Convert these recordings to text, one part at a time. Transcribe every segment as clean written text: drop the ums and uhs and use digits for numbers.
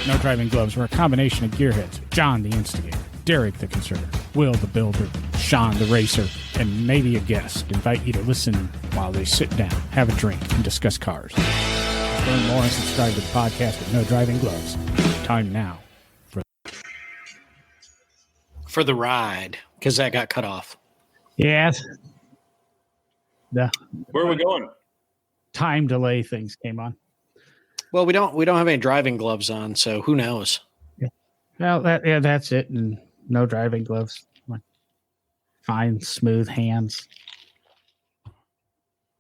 No Driving Gloves. We're a combination of gearheads. John, the instigator. Derek, the conservative. Will, the builder. Sean, the racer. And maybe a guest. Invite you to listen while they sit down, have a drink, and discuss cars. Learn more and subscribe to the podcast at No Driving Gloves. Time now for the ride, because that got cut off. Yes. Where are we going? Time delay things came on. Well, we don't have any driving gloves on, so who knows? Yeah. Well, that's it. And no driving gloves. Fine, smooth hands.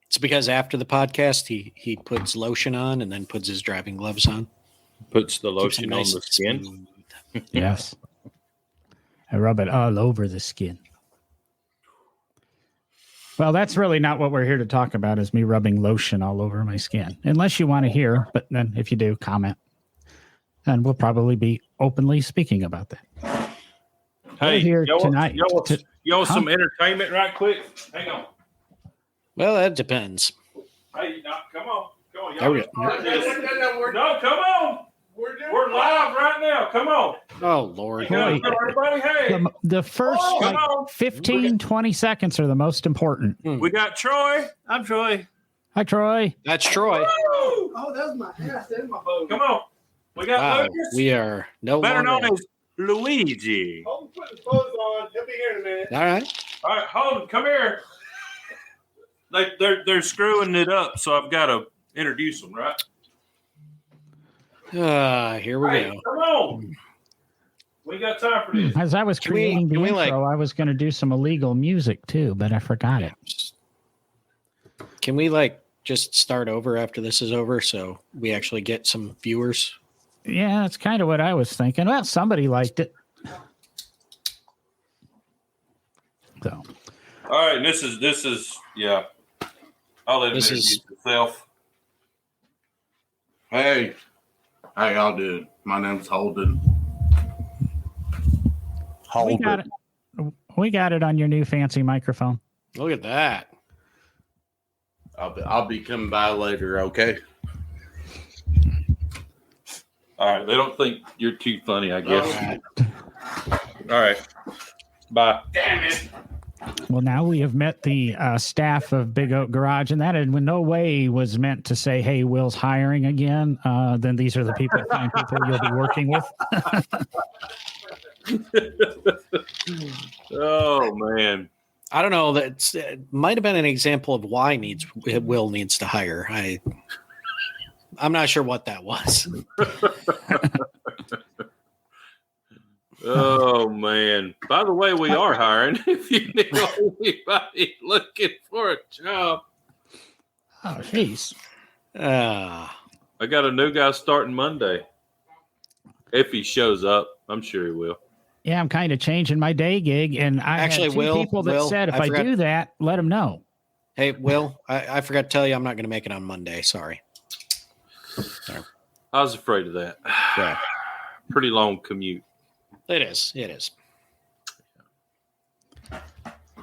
It's because after the podcast, he puts lotion on and then puts his driving gloves on. Puts the lotion nice on the skin. Smooth. Yes. I rub it all over the skin. Well, that's really not what we're here to talk about, is me rubbing lotion all over my skin. Unless you want to hear, but then if you do, comment. And we'll probably be openly speaking about that. Hey, we're here tonight. Y'all some entertainment right quick? Hang on. Well, that depends. Hey, come on. There we go. No, come on. We're live right now. Come on. Oh, Lord. Hey, everybody, hey. The first 15, 20 seconds are the most important. We got Troy. I'm Troy. Hi, Troy. That's Troy. Oh, that was my ass. That was my boat. Come on. We got Lucas. We are better longer known as Luigi. Hold put the clothes on. He'll be here in a minute. All right. All right, Holden, come here. They're screwing it up, so I've got to introduce them, right? Here we go. Come on. We got time for this. As I was creating the intro, I was going to do some illegal music too, but I forgot it. Can we just start over after this is over so we actually get some viewers? Yeah, that's kind of what I was thinking. Well, somebody liked it. So. All right, this is yeah. I'll let him introduce himself. Hey, how y'all doing? My name's Holden. We got it on your new fancy microphone. Look at that. I'll be coming by later, okay? All right, they don't think you're too funny, I guess. All right, bye. Damn it. Well, now we have met the staff of Big Oak Garage, and that in no way was meant to say, hey, Will's hiring again. Then these are the fine people you'll be working with. Oh, man. I don't know. It might have been an example of why Will needs to hire. I'm not sure what that was. Oh, man. By the way, we are hiring if you know anybody looking for a job. Oh, jeez. I got a new guy starting Monday. If he shows up, I'm sure he will. Yeah, I'm kind of changing my day gig, and I actually had two people that said if I do that, let them know. Hey, Will, I forgot to tell you I'm not going to make it on Monday. Sorry. I was afraid of that. Yeah. Pretty long commute. It is.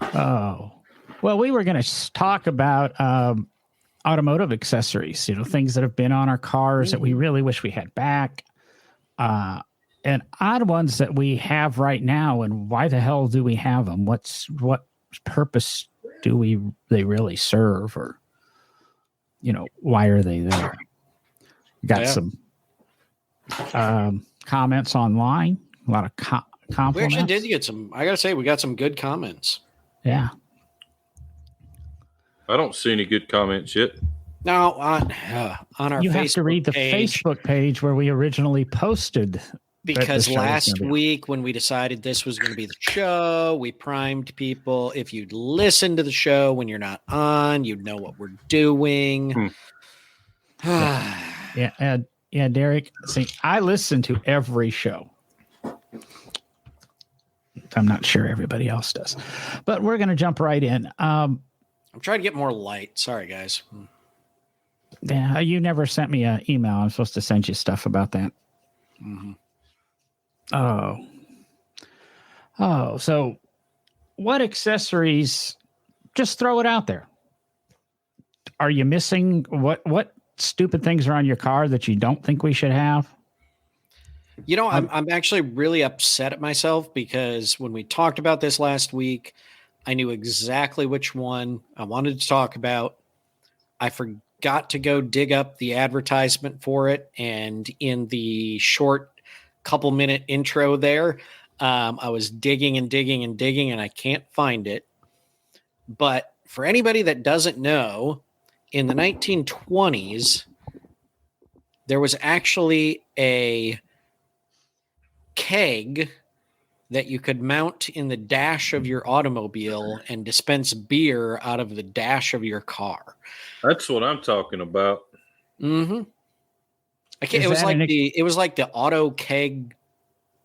Oh, well, we were going to talk about automotive accessories, things that have been on our cars that we really wish we had back, and odd ones that we have right now. And why the hell do we have them? What purpose do they really serve? Or, why are they there? Got some comments online. A lot of compliments. We actually did get some. I gotta say, we got some good comments. Yeah. I don't see any good comments yet. Now on our you Facebook have to read the page, Facebook page where we originally posted. Because last week when we decided this was going to be the show, we primed people. If you'd listen to the show when you're not on, you'd know what we're doing. Yeah, Derek. See, I listen to every show. I'm not sure everybody else does, but we're going to jump right in. I'm trying to get more light. Sorry, guys. Yeah, you never sent me an email. I'm supposed to send you stuff about that. Mm-hmm. Oh, so what accessories? Just throw it out there. Are you missing what stupid things are on your car that you don't think we should have? You know, I'm actually really upset at myself because when we talked about this last week, I knew exactly which one I wanted to talk about. I forgot to go dig up the advertisement for it. And in the short couple minute intro there, I was digging and digging and digging, and I can't find it. But for anybody that doesn't know, in the 1920s, there was actually a keg that you could mount in the dash of your automobile and dispense beer out of the dash of your car. That's what I'm talking about. Mm-hmm. It was like the auto keg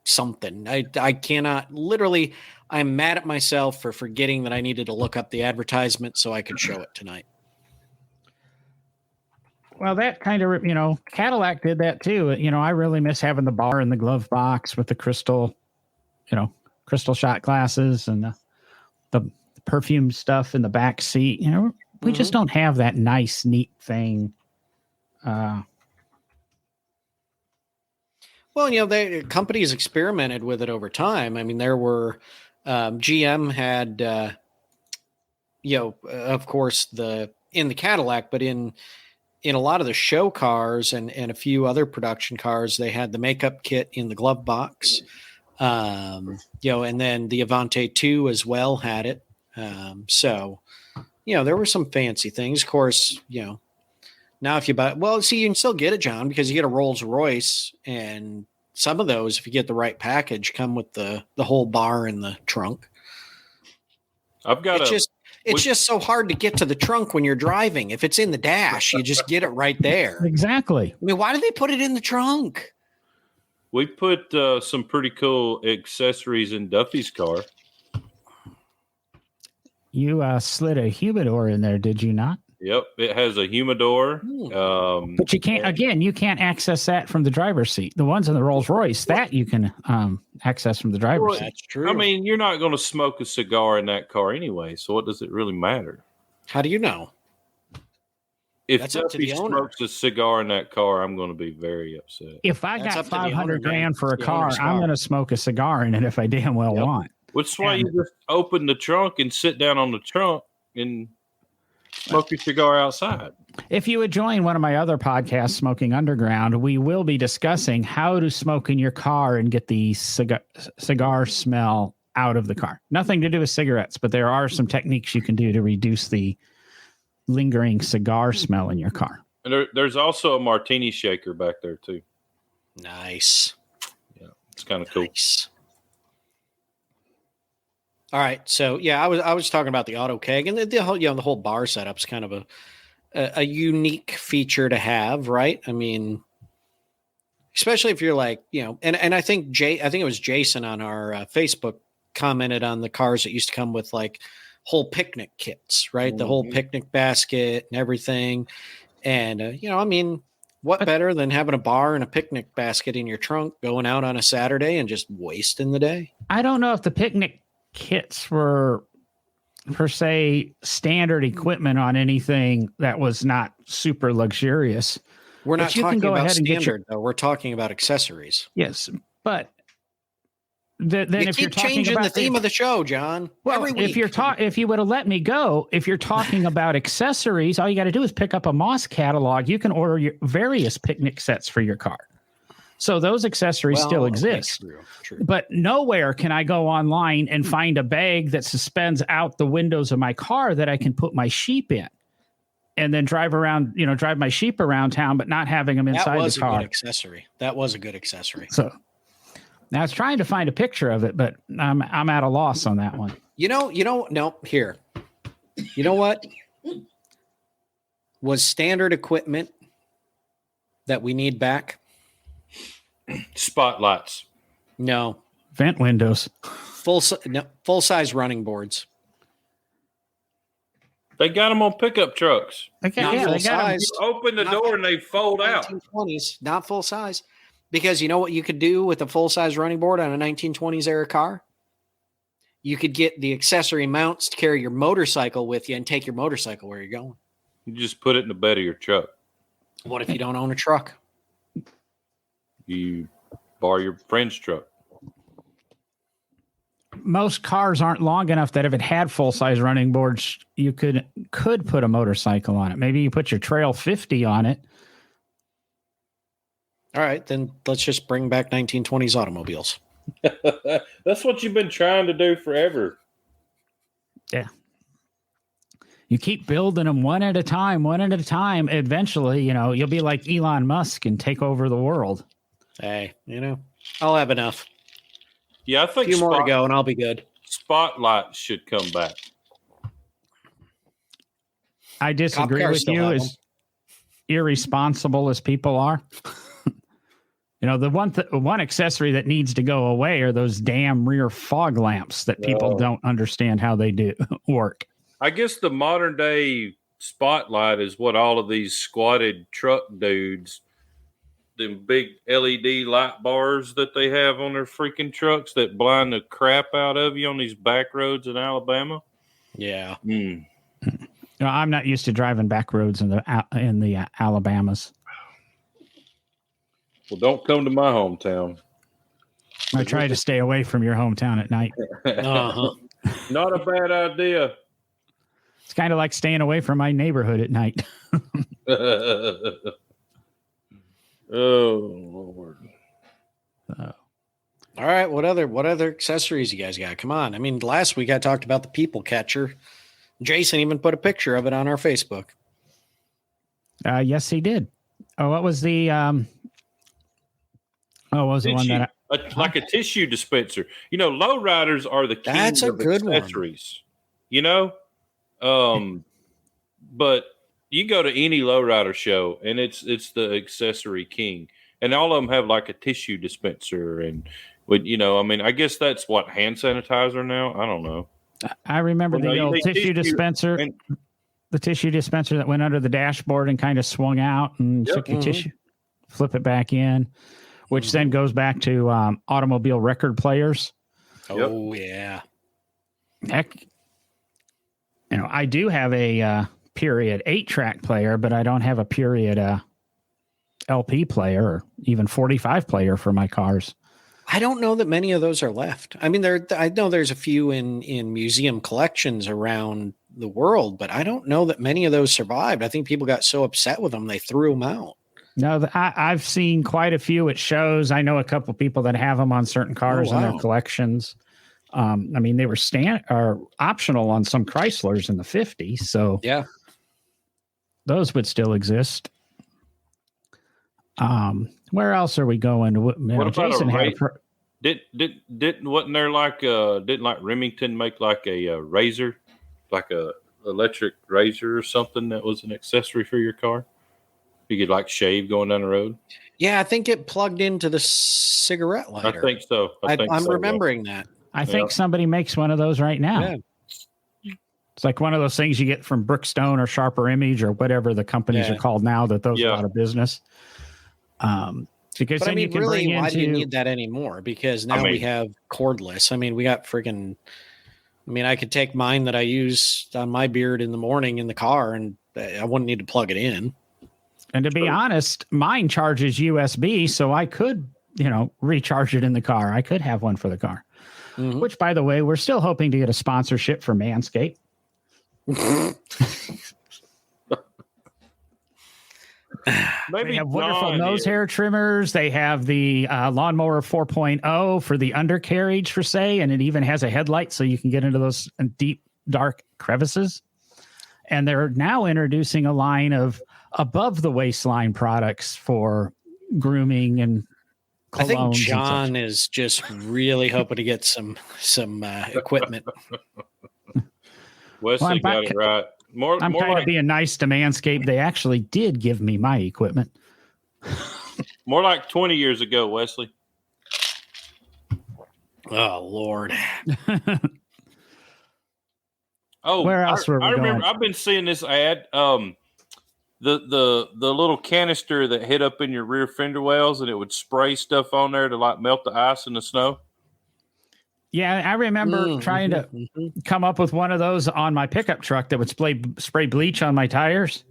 something. I cannot literally. I'm mad at myself for forgetting that I needed to look up the advertisement so I could show it tonight. Well, that kind of, Cadillac did that too. I really miss having the bar in the glove box with the crystal shot glasses and the perfume stuff in the back seat. We just don't have that nice, neat thing. Well, the companies experimented with it over time. I mean, there were GM had, of course, in the Cadillac, but in a lot of the show cars and a few other production cars, they had the makeup kit in the glove box. And then the Avante 2 as well had it. So there were some fancy things. Of course, now if you buy, you can still get it, John, because you get a Rolls Royce, and some of those, if you get the right package, come with the whole bar in the trunk. It's just so hard to get to the trunk when you're driving. If it's in the dash, you just get it right there. Exactly. I mean, why do they put it in the trunk? We put some pretty cool accessories in Duffy's car. You slid a humidor in there, did you not? Yep, it has a humidor. But you can't access that from the driver's seat. The ones in the Rolls Royce, that you can access from the driver's seat. That's true. I mean, you're not going to smoke a cigar in that car anyway, so what does it really matter? How do you know? If Duffy smokes a cigar in that car, I'm going to be very upset. If I got $500,000 for a car, I'm going to smoke a cigar in it if I damn well want. Which is why you just open the trunk and sit down on the trunk and smoke your cigar outside. If you would join one of my other podcasts, Smoking Underground, we will be discussing how to smoke in your car and get the cigar smell out of the car. Nothing to do with cigarettes, but there are some techniques you can do to reduce the lingering cigar smell in your car. And there's also a martini shaker back there too. Nice. Yeah, it's kind of cool. Nice. All right, so I was talking about the auto keg, and the whole bar setup's kind of a unique feature to have, right? I mean, especially if you're like, and I think it was Jason on our Facebook commented on the cars that used to come with like whole picnic kits, right? The whole picnic basket and everything, and I mean, what better than having a bar and a picnic basket in your trunk, going out on a Saturday and just wasting the day? I don't know if the picnic kits were per se standard equipment on anything that was not super luxurious. We're not talking about standard, though. We're talking about accessories. Yes, but then if you're talking changing about the theme of the show, John. Well, if you would have let me go, if you're talking about accessories, all you got to do is pick up a Moss catalog. You can order your various picnic sets for your car. So those accessories still exist. True. But nowhere can I go online and find a bag that suspends out the windows of my car that I can put my sheep in and then drive my sheep around town, but not having them inside the car. That was a good accessory. That was a good accessory. So now I was trying to find a picture of it, but I'm at a loss on that one. No, here. You know what? Was standard equipment that we need back? Spotlights. No. Vent windows. Full size running boards. They got them on pickup trucks. Okay, not full size. You open the door and they fold out. 1920s, not full size. Because you know what you could do with a full size running board on a 1920s era car? You could get the accessory mounts to carry your motorcycle with you and take your motorcycle where you're going. You just put it in the bed of your truck. What if you don't own a truck? You Borrow your friend's truck. Most cars aren't long enough that if it had full size running boards, you could put a motorcycle on it. Maybe you put your Trail 50 on it. All right, then let's just bring back 1920s automobiles. That's what you've been trying to do forever. Yeah. You keep building them one at a time. Eventually, you'll be like Elon Musk and take over the world. Hey, I'll have enough. Yeah, I A think few more to go and I'll be good. Spotlight should come back. I disagree cars with still you have as irresponsible as people are. The one accessory that needs to go away are those damn rear fog lamps that people don't understand how they do work. I guess the modern day spotlight is what all of these squatted truck dudes, them big LED light bars that they have on their freaking trucks that blind the crap out of you on these back roads in Alabama. Yeah. I'm not used to driving back roads in the Alabamas. Well, don't come to my hometown. I try to stay away from your hometown at night. Uh-huh. Not a bad idea. It's kind of like staying away from my neighborhood at night. Oh, Lord. All right. What other accessories you guys got? Come on. I mean, last week I talked about the people catcher. Jason even put a picture of it on our Facebook. Yes, he did. Oh, what was the what was the one that like a tissue dispenser. Lowriders are the king That's a of good accessories. But you go to any lowrider show and it's the accessory king, and all of them have like a tissue dispenser and I guess that's what, hand sanitizer now. I don't know. I remember the old tissue dispenser. The tissue dispenser that went under the dashboard and kind of swung out and took your tissue, flip it back in, which then goes back to automobile record players. Oh, yeah. Heck, I do have a period 8-track player, but I don't have a period LP player or even 45 player for my cars. I don't know that many of those are left. I mean, I know there's a few in museum collections around the world, but I don't know that many of those survived. I think people got so upset with them they threw them out. No, I've seen quite a few at shows. I know a couple of people that have them on certain cars in their collections. They were optional on some Chryslers in the 50s, so yeah, those would still exist. Where else are we going? What about Jason wasn't there like didn't like Remington make like a razor, like a electric razor or something that was an accessory for your car? You could like shave going down the road. Yeah, I think it plugged into the cigarette lighter. I think so. I'm remembering that. I think somebody makes one of those right now. Yeah. It's like one of those things you get from Brookstone or Sharper Image or whatever the companies are called now that those are out of business. Because then you can really, bring why do you need that anymore? Because now we have cordless. I mean, we got freaking. I mean, I could take mine that I use on my beard in the morning in the car, and I wouldn't need to plug it in. And to be honest, mine charges USB, so I could, recharge it in the car. I could have one for the car. Mm-hmm. Which, by the way, we're still hoping to get a sponsorship for Manscaped. They have wonderful nose hair trimmers. They have the lawnmower 4.0 for the undercarriage, for say, and it even has a headlight so you can get into those deep, dark crevices. And they're now introducing a line of above the waistline products for grooming and colognes. I think John is just really hoping to get some equipment. Wesley got it right. I'm kind of being nice to Manscaped. They actually did give me my equipment. More like 20 years ago, Wesley. Oh, Lord. Where else were we I remember going? I've been seeing this ad. The little canister that hit up in your rear fender wells and it would spray stuff on there to like melt the ice in the snow. Yeah, I remember trying to come up with one of those on my pickup truck that would spray bleach on my tires.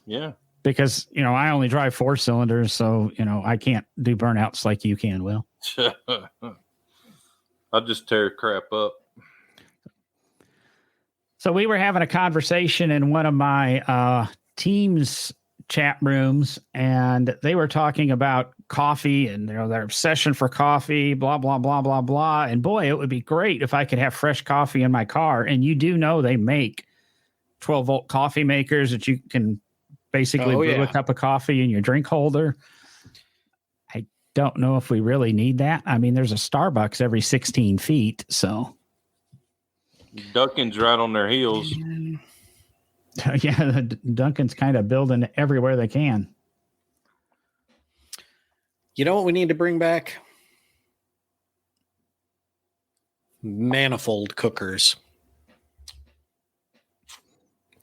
Yeah. because, I only drive 4 cylinders. So, I can't do burnouts like you can, Will. I'll just tear crap up. So we were having a conversation in one of my team's chat rooms, and they were talking about coffee and their obsession for coffee, blah, blah, blah, blah, blah. And boy, it would be great if I could have fresh coffee in my car. And you do know they make 12-volt coffee makers that you can basically brew a cup of coffee in your drink holder. I don't know if we really need that. I mean, there's a Starbucks every 16 feet, so... Dunkin's right on their heels. Yeah, Dunkin's kind of building everywhere they can. You know what we need to bring back? Manifold cookers.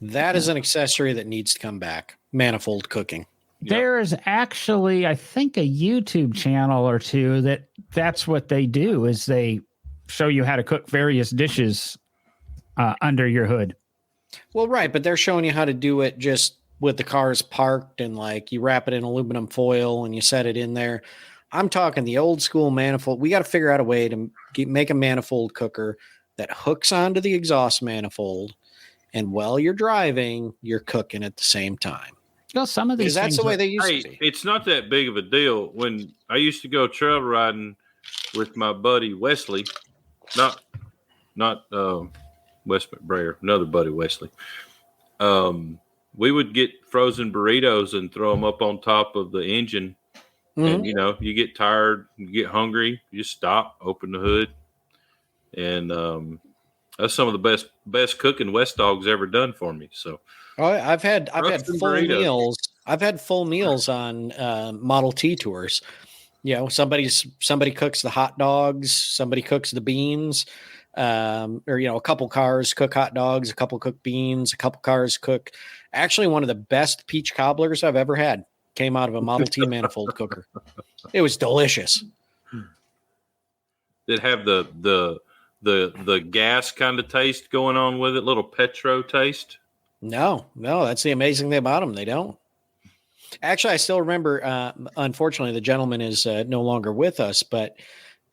That is an accessory that needs to come back. Manifold cooking. Yep. There is actually, I think, a YouTube channel or two that's what they do, is they show you how to cook various dishes under your hood. Well, right, but they're showing you how to do it just with the cars parked, and like you wrap it in aluminum foil and you set it in there. I'm talking the old school manifold. We got to figure out a way to make a manifold cooker that hooks onto the exhaust manifold, and while you're driving, you're cooking at the same time. Well, some of these Because that's the way they used to be. It's not that big of a deal. When I used to go trail riding with my buddy Wesley, not Wes McBrayer, another buddy Wesley. We would get frozen burritos and throw them up on top of the engine. And, you get tired, you get hungry, you stop, open the hood. And that's some of the best cooking West Dog's ever done for me. So I've had full burritos. meals. I've had full meals on Model T tours. Somebody cooks the hot dogs, somebody cooks the beans. Or a couple cars cook hot dogs, a couple cook beans, a couple cars cook. Actually, one of the best peach cobblers I've ever had came out of a Model T manifold cooker. It was delicious. It have the gas kind of taste going on with it, little petro taste. No, that's the amazing thing about them. They don't. Actually, I still remember. Unfortunately, the gentleman is no longer with us, but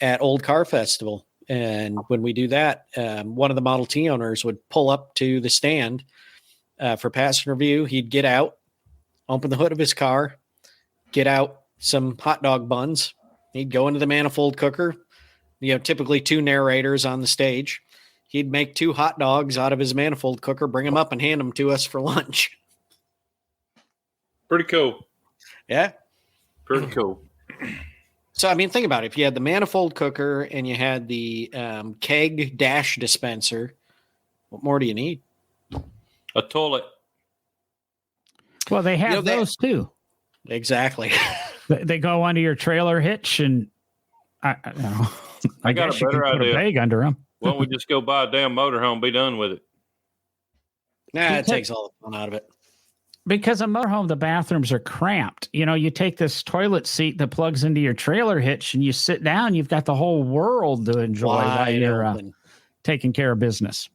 at Old Car Festival. And when we do that, one of the Model T owners would pull up to the stand for passenger view. He'd get out, open the hood of his car, get out some hot dog buns. He'd go into the manifold cooker. Typically 2 narrators on the stage. He'd make 2 hot dogs out of his manifold cooker, bring them up and hand them to us for lunch. Pretty cool. Yeah. Pretty cool. So, think about it. If you had the manifold cooker and you had the keg dash dispenser, what more do you need? A toilet. Well, they have those too. Exactly. They go under your trailer hitch, and I got guess a you can better put idea. a bag under them. Why don't we just go buy a damn motorhome and be done with it? Nah, it takes all the fun out of it. Because a motorhome, the bathrooms are cramped. You take this toilet seat that plugs into your trailer hitch and you sit down, you've got the whole world to enjoy while you're taking care of business.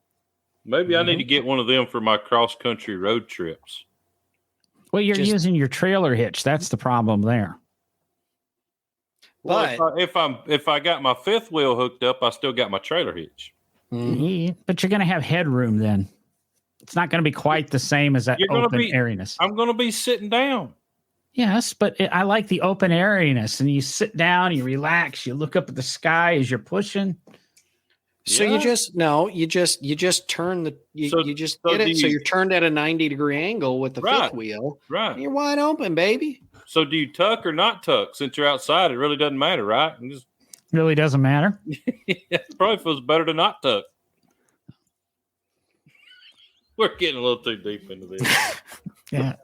Maybe I need to get one of them for my cross-country road trips. Well, you're using your trailer hitch. That's the problem there. But well, if I got my 5th wheel hooked up, I still got my trailer hitch. Yeah, but you're going to have headroom then. It's not going to be quite the same as that open airiness. I'm going to be sitting down. Yes, but I like the open airiness. And you sit down, you relax, you look up at the sky as you're pushing. So you just turn so you're turned at a 90-degree angle with the 5th wheel. Right. You're wide open, baby. So do you tuck or not tuck? Since you're outside, it really doesn't matter, right? Really doesn't matter. It probably feels better to not tuck. We're getting a little too deep into this. Yeah.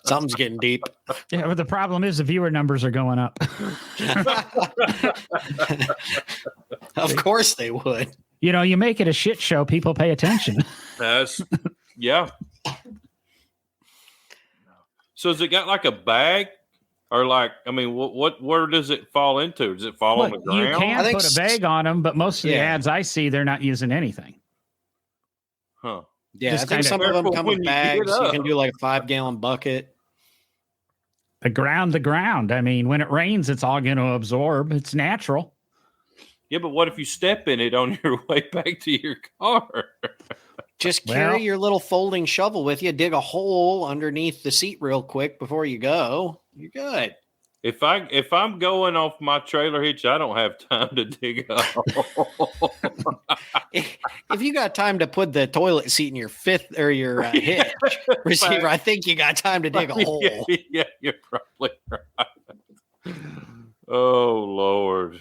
Something's getting deep. Yeah, but the problem is the viewer numbers are going up. Of course they would. You make it a shit show, people pay attention. Yeah. So has it got like a bag? Or where does it fall into? Does it fall on the ground? You can put a bag on them, but most of the ads I see, they're not using anything. Huh. Yeah, I think some of them come with bags. You can do like a 5-gallon bucket. the ground. I mean, when it rains, it's all going to absorb. It's natural. Yeah, but what if you step in it on your way back to your car? Just carry your little folding shovel with you. Dig a hole underneath the seat real quick before you go. You're good. If I'm going off my trailer hitch, I don't have time to dig a hole. If you got time to put the toilet seat in your fifth or your hitch receiver, I think you got time to dig a hole. Yeah, you're probably right. Oh Lord.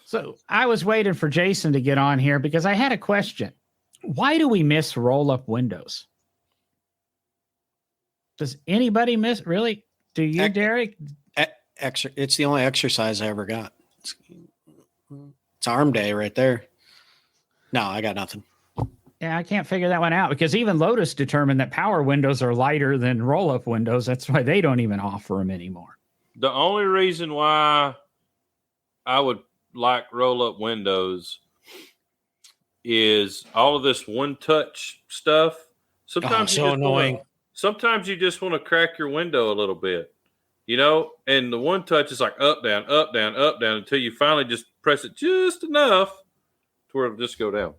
So I was waiting for Jason to get on here because I had a question. Why do we miss roll-up windows? Does anybody miss? Really? Do you, Derek? It's the only exercise I ever got. It's arm day right there. No, I got nothing. Yeah, I can't figure that one out because even Lotus determined that power windows are lighter than roll-up windows. That's why they don't even offer them anymore. The only reason why I would like roll-up windows is all of this one-touch stuff. Sometimes so annoying. Sometimes you just want to crack your window a little bit, you know, and the one touch is like up, down, up, down, up, down until you finally just press it just enough to where it'll just go down.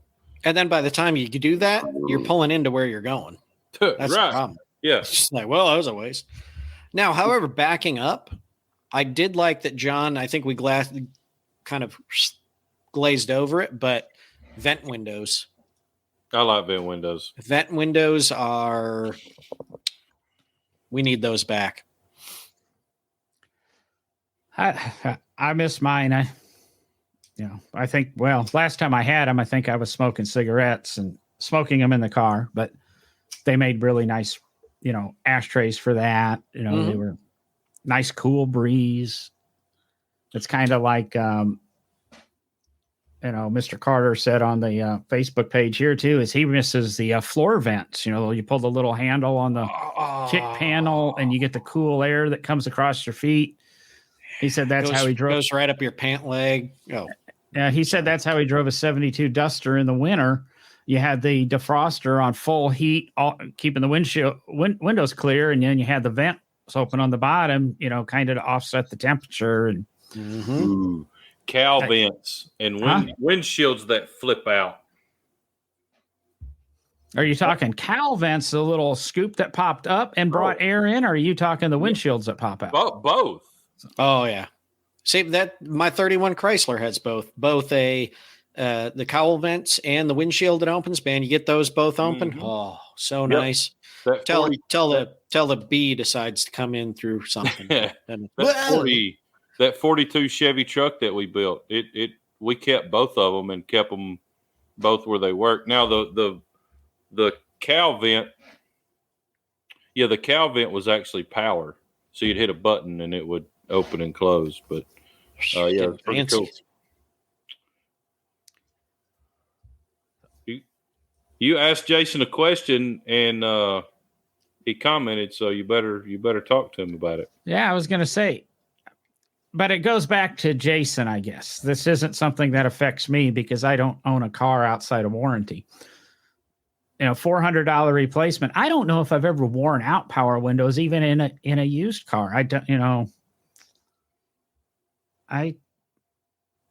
And then by the time you do that, you're pulling into where you're going. That's right. the problem. Yeah. It's just like, well, that was a waste. Now, however, backing up, I did like that, John. I think we kind of glazed over it, but vent windows. I like vent windows. Vent windows we need those back. I miss mine. I think, well, last time I had them, I think I was smoking cigarettes and smoking them in the car, but they made really nice, ashtrays for that. They were nice, cool breeze. It's kind of like, Mr. Carter said on the Facebook page here too, is he misses the floor vents. You pull the little handle on the kick panel and you get the cool air that comes across your feet. He said that's how he drove. Goes right up your pant leg. Oh, yeah. He said that's how he drove a 72 Duster in the winter. You had the defroster on full heat, keeping the windows clear, and then you had the vents open on the bottom. Kind of to offset the temperature and. Ooh. Cal vents and windshields that flip out. Are you talking Cal vents, the little scoop that popped up and brought air in, or are you talking the windshields that pop out? Both. Oh yeah. See that my 31 Chrysler has both the cowl vents and the windshield that opens. Man, you get those both open. Mm-hmm. Oh, so nice. Tell the bee decides to come in through something. That 42 Chevy truck that we built, we kept both of them and kept them both where they work. Now the cowl vent, the cowl vent was actually power, so you'd hit a button and it would open and close. But it's pretty cool. You asked Jason a question and he commented, so you better talk to him about it. Yeah, I was going to say. But it goes back to Jason, I guess. This isn't something that affects me because I don't own a car outside of warranty. $400 replacement. I don't know if I've ever worn out power windows, even in a used car. I don't, I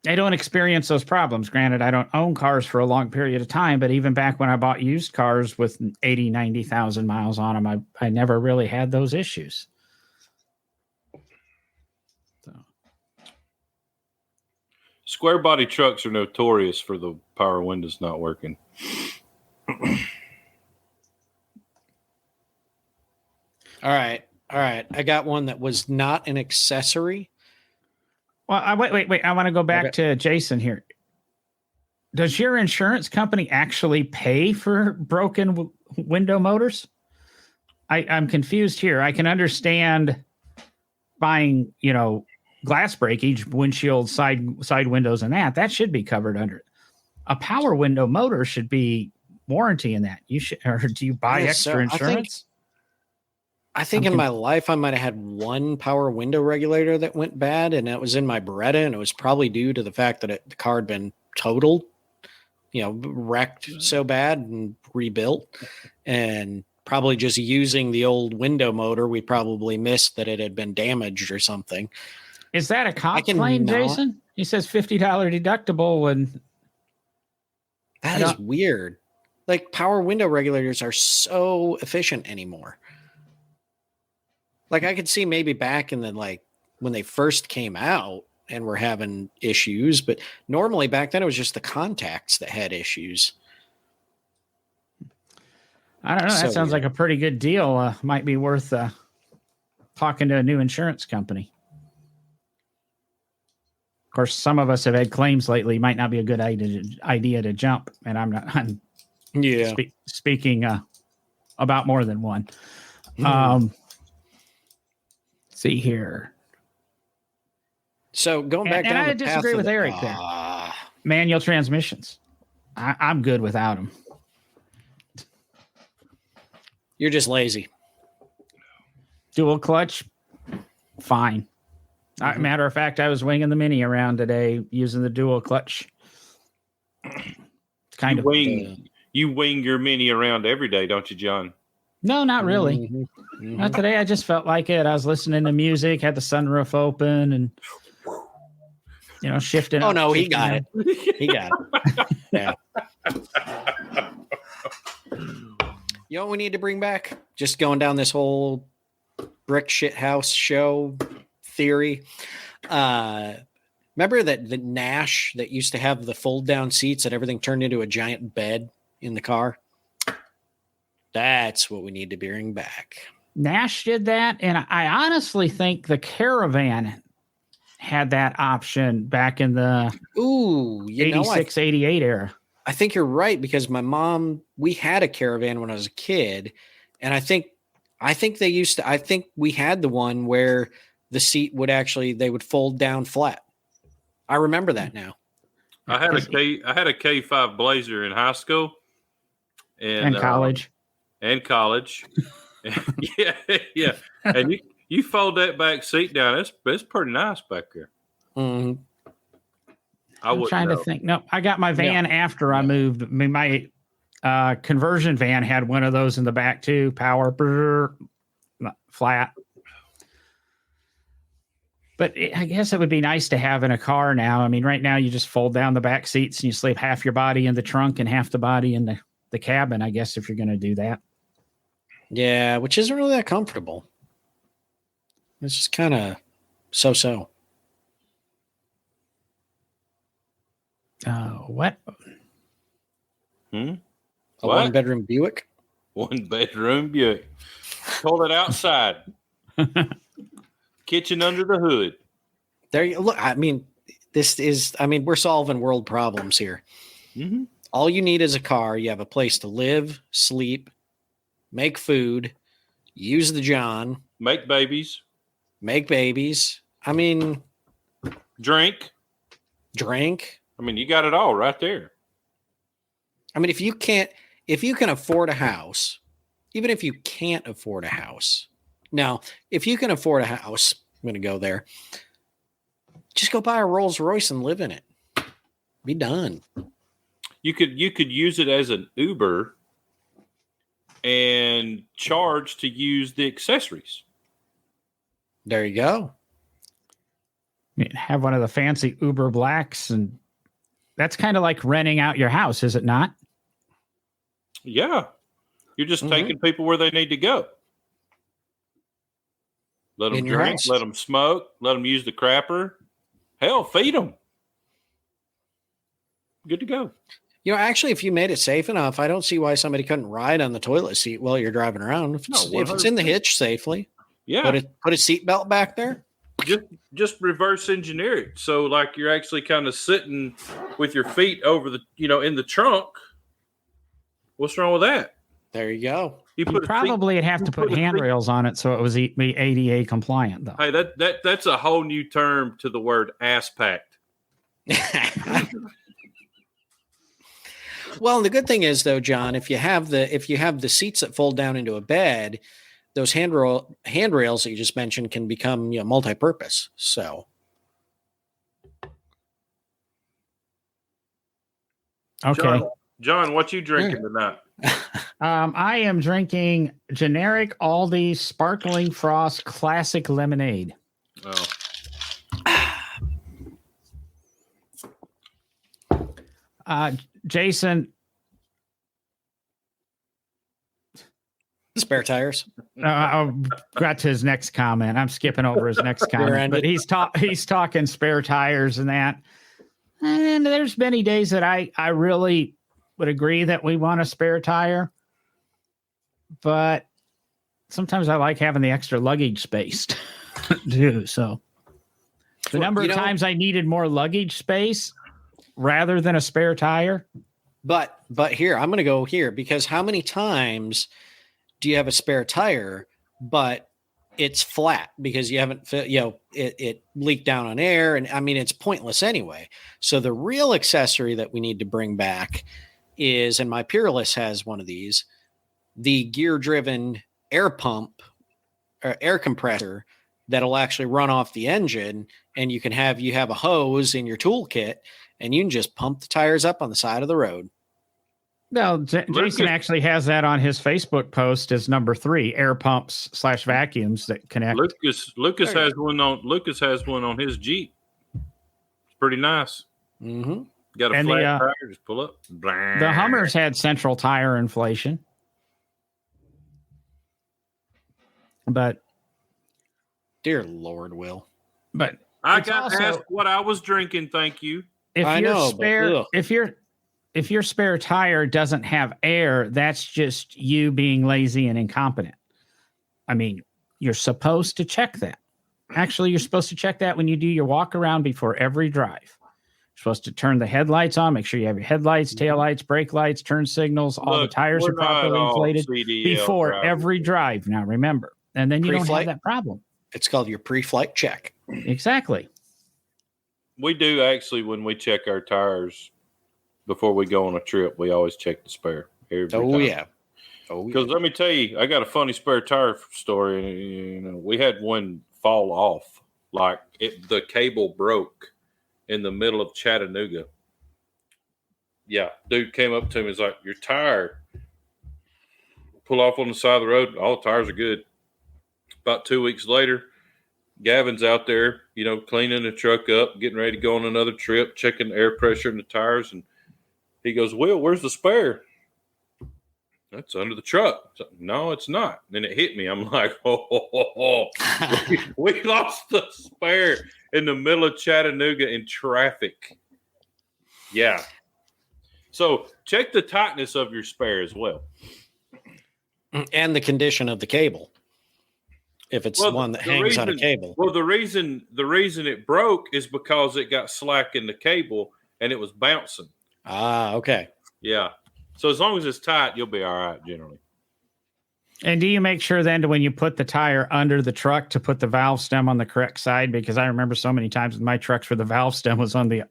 don't experience those problems. Granted, I don't own cars for a long period of time, but even back when I bought used cars with 80, 90,000 miles on them, I never really had those issues. Square body trucks are notorious for the power windows not working. All right. I got one that was not an accessory. Well, wait. I want to go back to Jason here. Does your insurance company actually pay for broken window motors? I'm confused here. I can understand buying, glass breakage, windshield, side windows, and that should be covered under it. A power window motor should be warranty in that. You should, or do you buy extra insurance? I think in my life I might have had one power window regulator that went bad, and it was in my Beretta, and it was probably due to the fact that the car had been totaled, wrecked so bad and rebuilt, and probably just using the old window motor. We probably missed that it had been damaged or something. Is that a cop can claim, not- Jason? He says $50 deductible, and That is weird. Like, power window regulators are so efficient anymore. Like, I could see maybe back in the, like, when they first came out and were having issues, but normally back then it was just the contacts that had issues. I don't know. That So sounds weird. like a pretty good deal. Might be worth talking to a new insurance company. Of course, some of us have had claims lately. Might not be a good idea to jump, and I'm Yeah. speaking about more than one. Hmm. See here, So going back and down I the path disagree of with the- Eric there. Manual transmissions. I'm good without them. You're just lazy. Dual clutch, fine. Mhm. Matter of fact, I was winging the Mini around today using the dual clutch. It's kind You wing your Mini around every day, don't you, John? no, not really. Mhm. Mhm. Not today. I just felt like it. I was listening to music, had the sunroof open, and shifting. Oh up, no, he shifting got down. it. He got it. Yeah. You know what we need to bring back? Just going down this whole brick shit house show theory. Remember that the Nash that used to have the fold down seats that everything turned into a giant bed in the car? That's what we need to bring back. Nash did that, and I honestly think the Caravan had that option back in the Ooh, 86, 88 era. I think you're right, because my mom, we had a Caravan when I was a kid, and I think we had the one where the seat would they would fold down flat. I remember that now. I had a K5 Blazer in high school And college. and college. yeah. And you fold that back seat down. It's pretty nice back there. Mhm. I'm trying to think. No, I got my van after I moved. I mean, my conversion van had one of those in the back too. Power, flat. But I guess it would be nice to have in a car now. I mean, right now you just fold down the back seats and you sleep half your body in the trunk and half the body in the cabin, I guess, if you're going to do that. Yeah, which isn't really that comfortable. It's just kind of so. What? A What? 1-bedroom Buick. 1-bedroom Buick. Toilet outside. Kitchen under the hood. There you look. I mean, we're solving world problems here. Mm-hmm. All you need is a car. You have a place to live, sleep, make food, use the John, Make babies. make babies. I mean, Drink. drink. I mean, you got it all right there. I mean, if you can afford a house, even if you can't afford a house, now, if you can afford a house, I'm going to go there. Just go buy a Rolls Royce and live in it. Be done. You could use it as an Uber and charge to use the accessories. There you go. I mean, have one of the fancy Uber Blacks, and that's kind of like renting out your house, is it not? Yeah. You're just Mhm. taking people where they need to go. Let them In your drink, house. let them smoke, let them use the crapper. Hell, feed them. Good to go. You know, actually, if you made it safe enough, I don't see why somebody couldn't ride on the toilet seat while you're driving around. If it's in the hitch safely, Yeah. put a seatbelt back there. Just reverse engineer it. So like you're actually kind of sitting with your feet over the, in the trunk. What's wrong with that? There you go. You a seat- probably would have to you put put a seat- handrails on it so it was be ADA compliant, though. Hey, that's a whole new term to the word ass packed. Well, and the good thing is, though, John, if you have the seats that fold down into a bed, those handrails that you just mentioned can become multi-purpose. So Okay. John, John, what you drinking tonight? I am drinking generic Aldi Sparkling Frost Classic Lemonade. Oh, Jason, Spare tires. I got to his next comment. I'm skipping over his next comment, but he's talking spare tires and that. And there's many days that I really would agree that we want a spare tire, but sometimes I like having the extra luggage space too. So the number of times I needed more luggage space rather than a spare tire. But here, I'm going to go here because how many times do you have a spare tire, but it's flat because you haven't, it leaked down on air. And I mean, it's pointless anyway. So the real accessory that we need to bring back is, and my Peerless has one of these, the gear driven air pump or air compressor that'll actually run off the engine. And you have a hose in your toolkit and you can just pump the tires up on the side of the road. No, Jason actually has that on his Facebook post as number 3, air pumps / vacuums that connect. Lucas has one on his Jeep. It's pretty nice. Mm-hmm. Got a flat tire, just pull up. Blah. The Hummers had central tire inflation. But dear Lord, Will. But I got asked what I was drinking, thank you. If your spare tire doesn't have air, that's just you being lazy and incompetent. I mean, you're supposed to check that. Actually, you're supposed to check that when you do your walk around before every drive. You're supposed to turn the headlights on, make sure you have your headlights, taillights, brake lights, turn signals, all the tires are properly inflated before every drive. Now, remember, and then you don't have that problem. It's called your pre-flight check. Exactly. We do actually, when we check our tires before we go on a trip, we always check the spare. Yeah. Because let me tell you, I got a funny spare tire story. We had one fall off, like the cable broke in the middle of Chattanooga. Yeah, dude came up to me, was like, "Your tire pull off on the side of the road. All the tires are good." About 2 weeks later, Gavin's out there, cleaning the truck up, getting ready to go on another trip, checking the air pressure in the tires, and he goes, "Will, where's the spare?" "That's under the truck." So, "No, it's not." Then it hit me. I'm like, we lost the spare in the middle of Chattanooga in traffic. Yeah. So check the tightness of your spare as well. And the condition of the cable. If it's one that hangs on a cable. Well, the reason it broke is because it got slack in the cable and it was bouncing. Ah, okay. Yeah. So as long as it's tight, you'll be all right generally. And do you make sure then when you put the tire under the truck to put the valve stem on the correct side? Because I remember so many times with my trucks where the valve stem was on the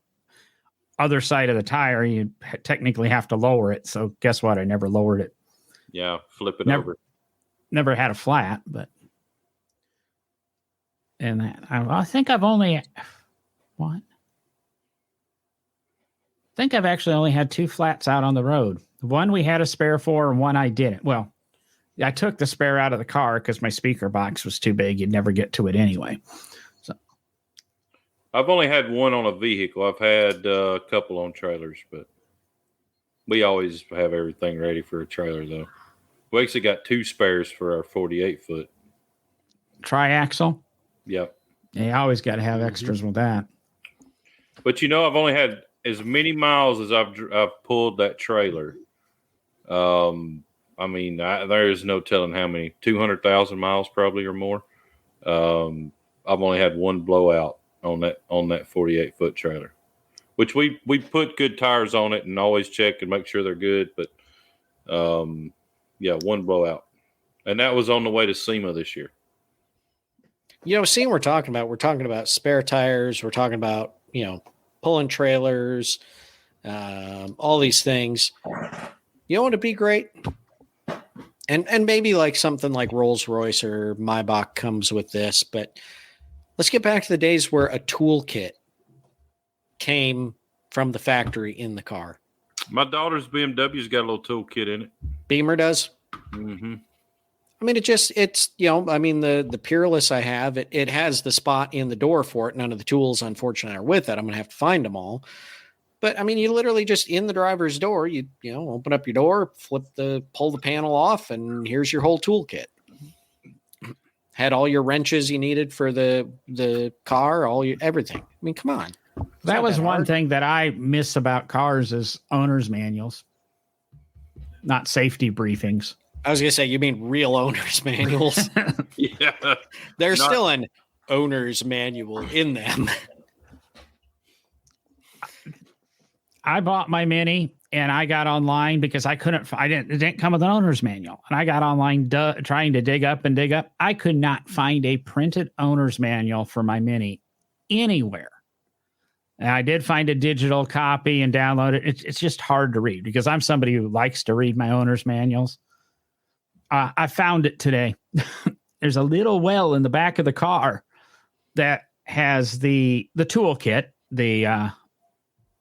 other side of the tire, you technically have to lower it. So guess what? I never lowered it. Yeah, flip it over. Never had a flat, but. And I think I've only actually only had 2 flats out on the road. One we had a spare for and one I didn't. Well, I took the spare out of the car because my speaker box was too big. You'd never get to it anyway. So I've only had one on a vehicle. I've had a couple on trailers, but we always have everything ready for a trailer though. We actually got 2 spares for our 48-foot. Triaxle? Yep. Yeah, you always got to have extras with that. But I've only had as many miles as I've pulled that trailer. I mean, there is no telling how many, 200,000 miles probably or more. I've only had one blowout on that 48-foot trailer, which we put good tires on it and always check and make sure they're good. But one blowout, and that was on the way to SEMA this year. Seeing we're talking about spare tires. We're talking about, pulling trailers, all these things. You know what would be great? And maybe like something like Rolls-Royce or Maybach comes with this, but let's get back to the days where a toolkit came from the factory in the car. My daughter's BMW's got a little toolkit in it. Beamer does. Mm-hmm. I mean, it's I mean, the Peerless I have, it has the spot in the door for it. None of the tools, unfortunately, are with it. I'm going to have to find them all. But I mean, you literally just in the driver's door, you open up your door, pull the panel off, and here's your whole toolkit. Had all your wrenches you needed for the car, everything. I mean, come on. That was one thing that I miss about cars is owner's manuals, not safety briefings. I was going to say, you mean real owner's manuals? Yeah. There's still an owner's manual in them. I bought my Mini and I got online because it didn't come with an owner's manual. And I got online trying to dig up. I could not find a printed owner's manual for my Mini anywhere. And I did find a digital copy and download it. It's just hard to read because I'm somebody who likes to read my owner's manuals. I found it today. There's a little well in the back of the car that has the toolkit, the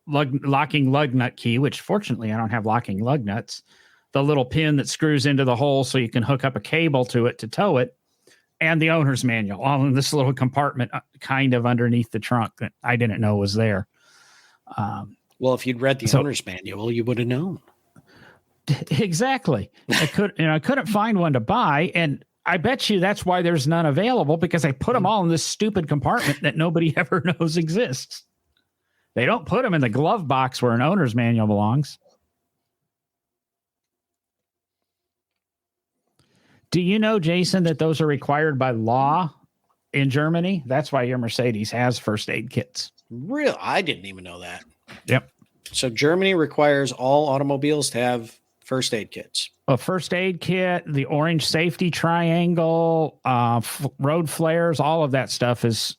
locking lug nut key, which fortunately I don't have locking lug nuts, the little pin that screws into the hole so you can hook up a cable to it to tow it, and the owner's manual all in this little compartment kind of underneath the trunk that I didn't know was there. Well, if you'd read the owner's manual, you would have known. Exactly. I couldn't find one to buy, and I bet you that's why there's none available, because I put them all in this stupid compartment that nobody ever knows exists. They don't put them in the glove box where an owner's manual belongs. Do you know, Jason, that those are required by law in Germany? That's why your Mercedes has first aid kits. Real? I didn't even know that. Yep. So Germany requires all automobiles to have first aid kits. A first aid kit, the orange safety triangle, road flares, all of that stuff is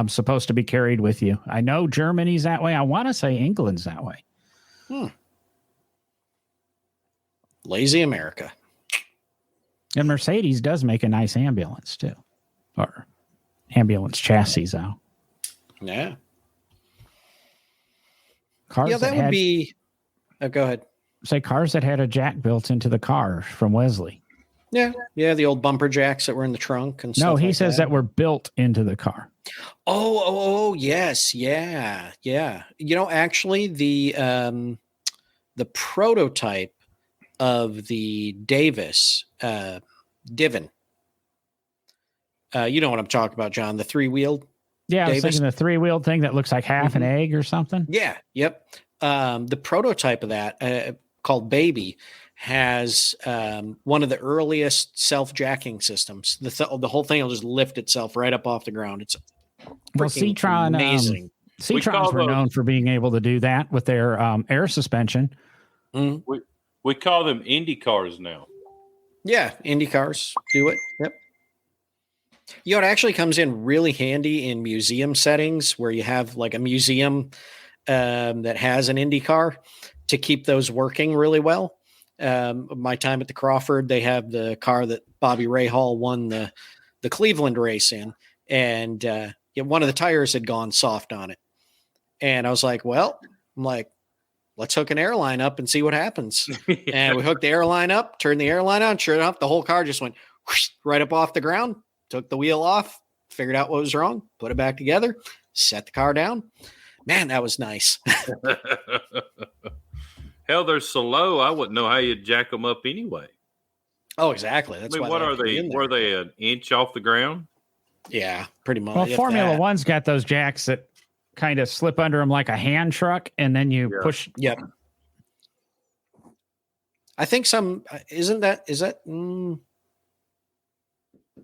supposed to be carried with you. I know Germany's that way. I want to say England's that way. Lazy America. And Mercedes does make a nice ambulance too, or ambulance chassis out. Yeah. Cars that would be. Oh, go ahead. Say cars that had a jack built into the car from Wesley. Yeah, the old bumper jacks that were in the trunk and stuff. No, he says that were built into the car. Oh, yes, yeah. Actually, the prototype of the Davis Divin. You know what I'm talking about, John? The 3-wheeled. Yeah, I was Davis? thinking the 3-wheel thing that looks like half an egg or something. Yeah, yep. The prototype of that, called Baby, has one of the earliest self-jacking systems. The whole thing will just lift itself right up off the ground. It's Citroen, amazing. Citroens were known for being able to do that with their air suspension. Mm-hmm. We call them Indy cars now. Yeah, Indy cars do it. Yep. It actually comes in really handy in museum settings where you have like a museum that has an Indy car to keep those working really well. My time at the Crawford, they have the car that Bobby Rahal won the Cleveland race in, and one of the tires had gone soft on it. And I was like, let's hook an airline up and see what happens. And we hooked the airline up, turned the airline on. Sure enough, the whole car just went whoosh, right up off the ground, took the wheel off, figured out what was wrong, put it back together, set the car down. Man, that was nice. Hell, they're so low, I wouldn't know how you'd jack them up anyway. Oh, exactly. That's why what are they? Were they an inch off the ground? Yeah, pretty much. Well, Formula One's got those jacks that kind of slip under them like a hand truck, and then you push. Yep. I think is that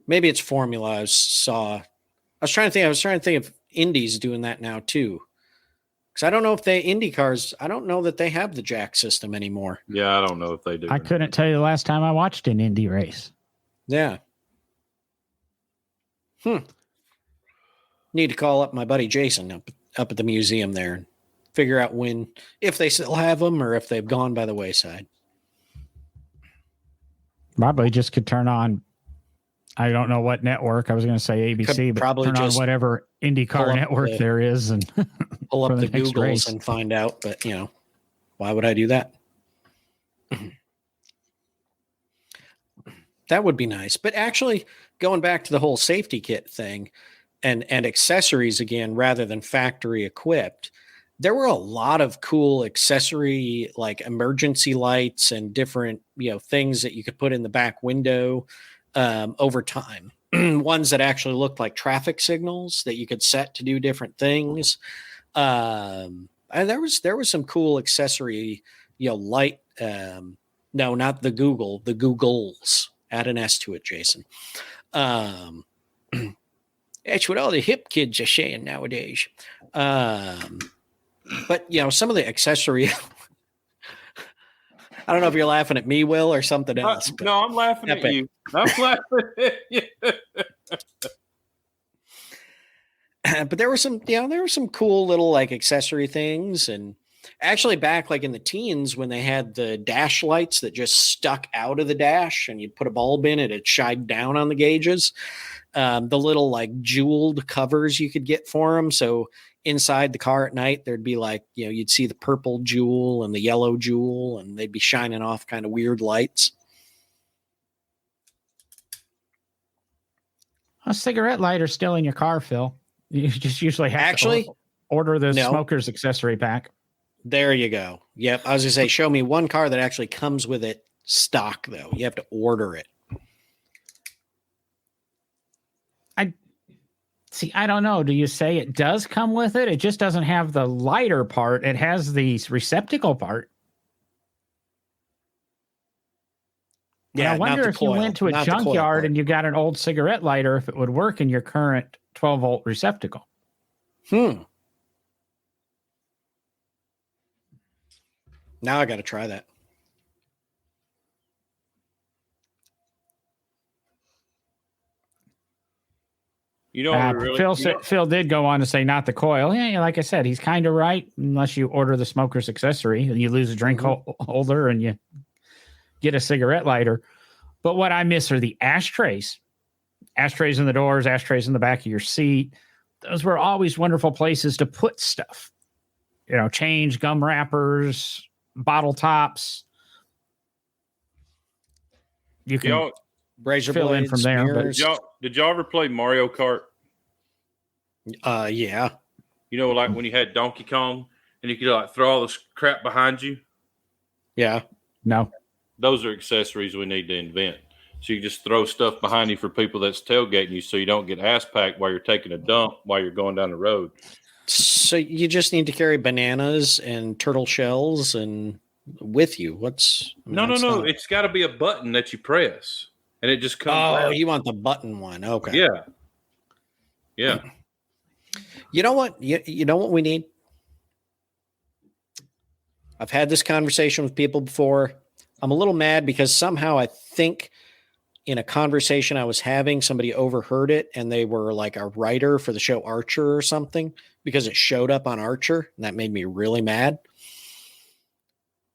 maybe it's Formula. I was trying to think if Indy's doing that now too. Because I don't know if Indy cars, I don't know that they have the jack system anymore. Yeah, I don't know if they do. I couldn't tell you the last time I watched an Indy race. Yeah. Need to call up my buddy Jason up at the museum there and figure out if they still have them or if they've gone by the wayside. Probably just could turn on, I don't know what network. I was going to say ABC, but probably turn on just whatever IndyCar network there is and pull up the next Googles race. and find out. But Why would I do that? That would be nice. But actually, going back to the whole safety kit thing and accessories again, rather than factory equipped, there were a lot of cool accessory like emergency lights and different, things that you could put in the back window over time. Ones that actually looked like traffic signals that you could set to do different things. And there was some cool accessory, light. No, not the Googles. Add an S to it, Jason. That's what all the hip kids are saying nowadays. But some of the accessory. I don't know if you're laughing at me, Will, or something else. But No, I'm laughing at epic. you. I'm laughing at you. But there were some cool little like accessory things, and actually back like in the teens when they had the dash lights that just stuck out of the dash, and you'd put a bulb in it shined down on the gauges. The little like jeweled covers you could get for them, so inside the car at night there'd be like you'd see the purple jewel and the yellow jewel, and they'd be shining off kind of weird lights. A cigarette lighter still in your car, Phil. You just usually have Actually, to order the no. smoker's accessory pack. There you go. Yep. I was going to say, show me one car that actually comes with it stock, though. You have to order it. I don't know. Do you say it does come with it? It just doesn't have the lighter part. It has the receptacle part. Yeah, I wonder if you went to a junkyard and you got an old cigarette lighter, if it would work in your current 12-volt receptacle. Now I got to try that. Phil did go on to say not the coil. Yeah, like I said, he's kind of right. Unless you order the smoker's accessory and you lose a drink holder and you get a cigarette lighter. But what I miss are the ashtrays. Ashtrays in the doors, ashtrays in the back of your seat. Those were always wonderful places to put stuff. Change, gum wrappers, bottle tops. You can razor fill blades, in from there. mirrors. Did y'all ever play Mario Kart? Yeah. Like when you had Donkey Kong and you could like throw all this crap behind you? Yeah. No. Those are accessories we need to invent. So you just throw stuff behind you for people that's tailgating you so you don't get ass packed while you're taking a dump while you're going down the road. So you just need to carry bananas and turtle shells and with you. No. It's got to be a button that you press and it just comes out. Oh, you want the button one. Okay. Yeah. Yeah. You know what? You know what we need? I've had this conversation with people before. I'm a little mad because somehow I think in a conversation I was having, somebody overheard it and they were like a writer for the show Archer or something because it showed up on Archer. And that made me really mad.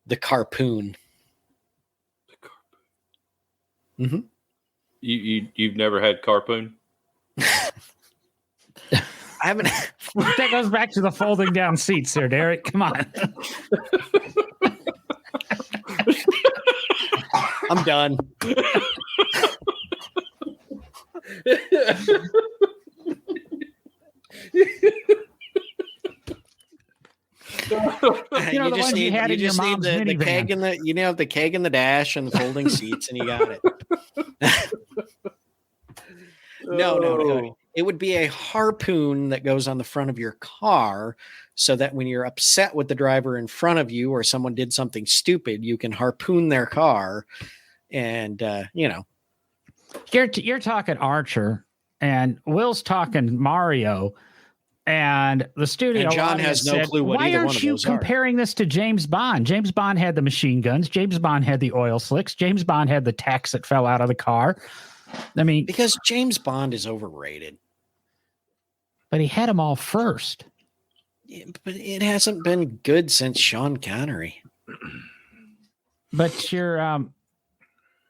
The Carpoon. Mm-hmm. You've never had Carpoon? I haven't. That goes back to the folding down seats there, Derek. Come on. I'm done. The ones you had in your mom's the minivan. keg in the keg in the dash and the folding seats, and you got it. No. It would be a harpoon that goes on the front of your car so that when you're upset with the driver in front of you or someone did something stupid, you can harpoon their car. And, You're talking Archer and Will's talking Mario. And the studio and John audience has no said, clue what why either aren't one of you those comparing this to James Bond? James Bond had the machine guns. James Bond had the oil slicks. James Bond had the tacks that fell out of the car. I mean, because James Bond is overrated. But he had them all first. Yeah, but it hasn't been good since Sean Connery. But your